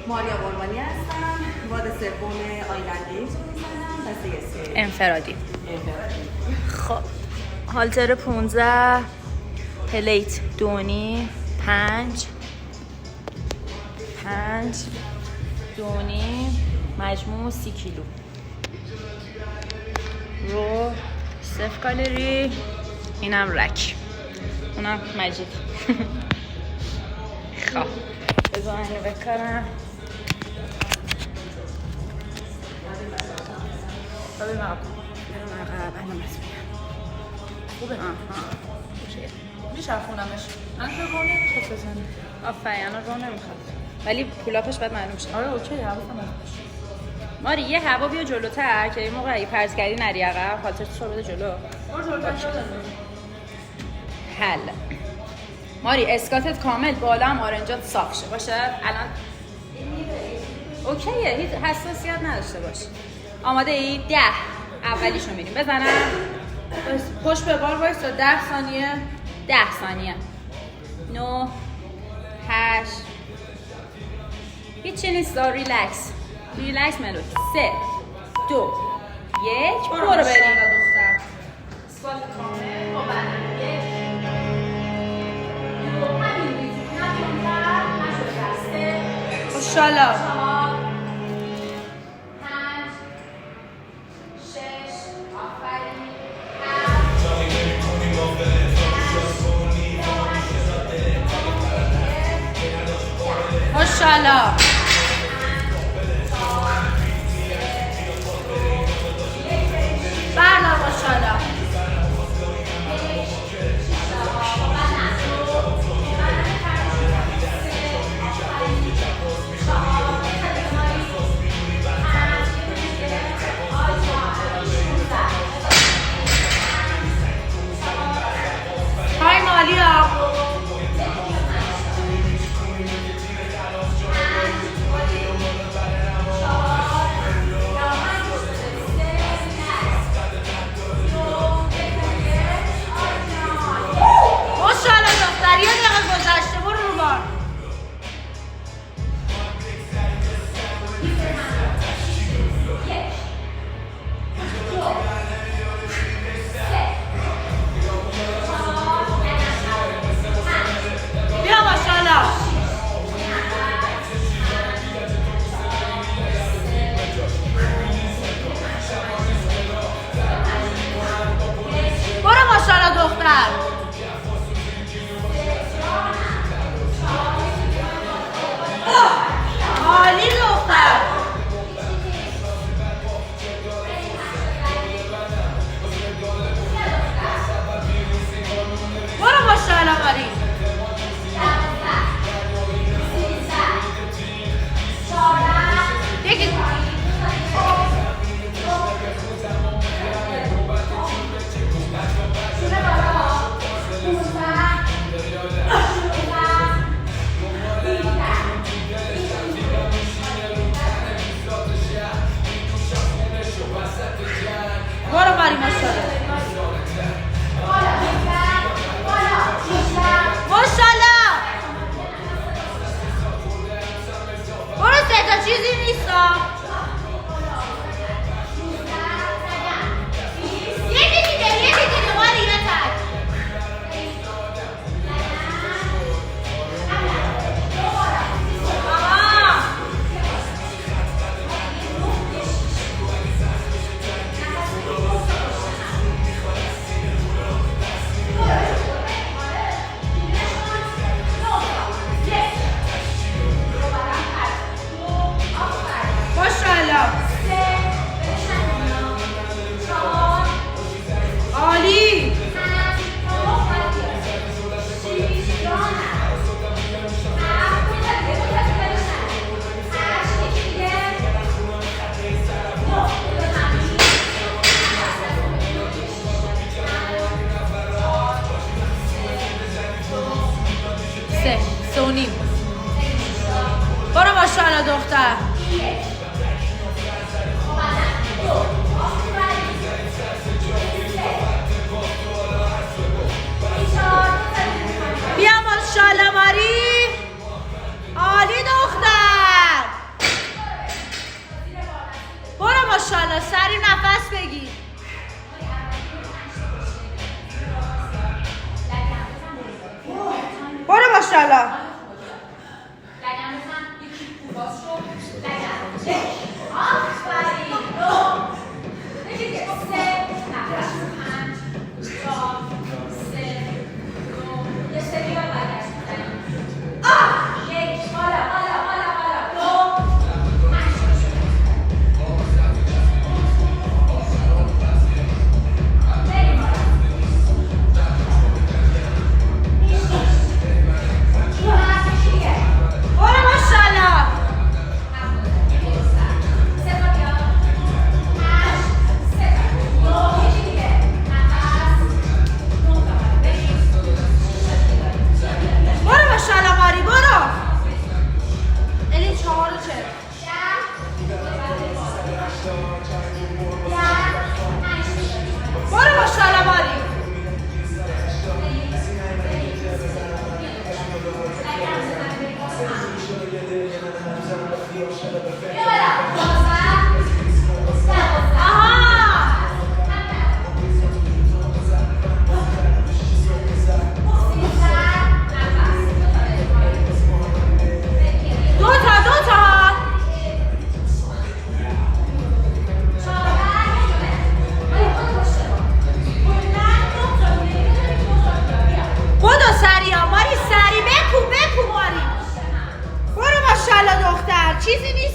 ماریا قربانی هستم. واد سوم آیلند گیمز رو میزنم. دسته سه انفرادی. خب هالتر 15 پلیت 2.5 5 2.5 مجموع 30 کیلو رو 0 کالری. اینم رک، اونم مجید. خب بذار اینو بکارم. ببین عقب الان مسئولیم خوبه. میشرخونمش الان که رو نمیخواد بزنی. آفرین الان رو نمیخواد ولی پولاپش باید معلوم شه. آره اوکی حواسم هست. ماری یه هوا بیا جلوتر که این موقع اگه پرت کردی نری عقب. خاطر تو بده جلو. برو جلوتر شده. حل. ماری اسکاتت کامل، بالا هم آرنجات صاف شه باشه. الان اوکیه، هیچ حساسیت نداشته باش. آماده ای؟ 10 اولیشو میریم بزنم. پشت به بار وایسا. 10 ثانیه 10 ثانیه 9 8 هیچی نیست. ریلکس ریلکس ملود. 3 2 1 برو بریم. اسکوات کامل با بدن 1 2 همین ریزی نکنتر نشده. 3 خوشحالا 5 6 ماشاءالله. بردار ماشاءالله. های مالیا دختر. بیا ماشاءالله ماری، عالی دختر. چیزی نیست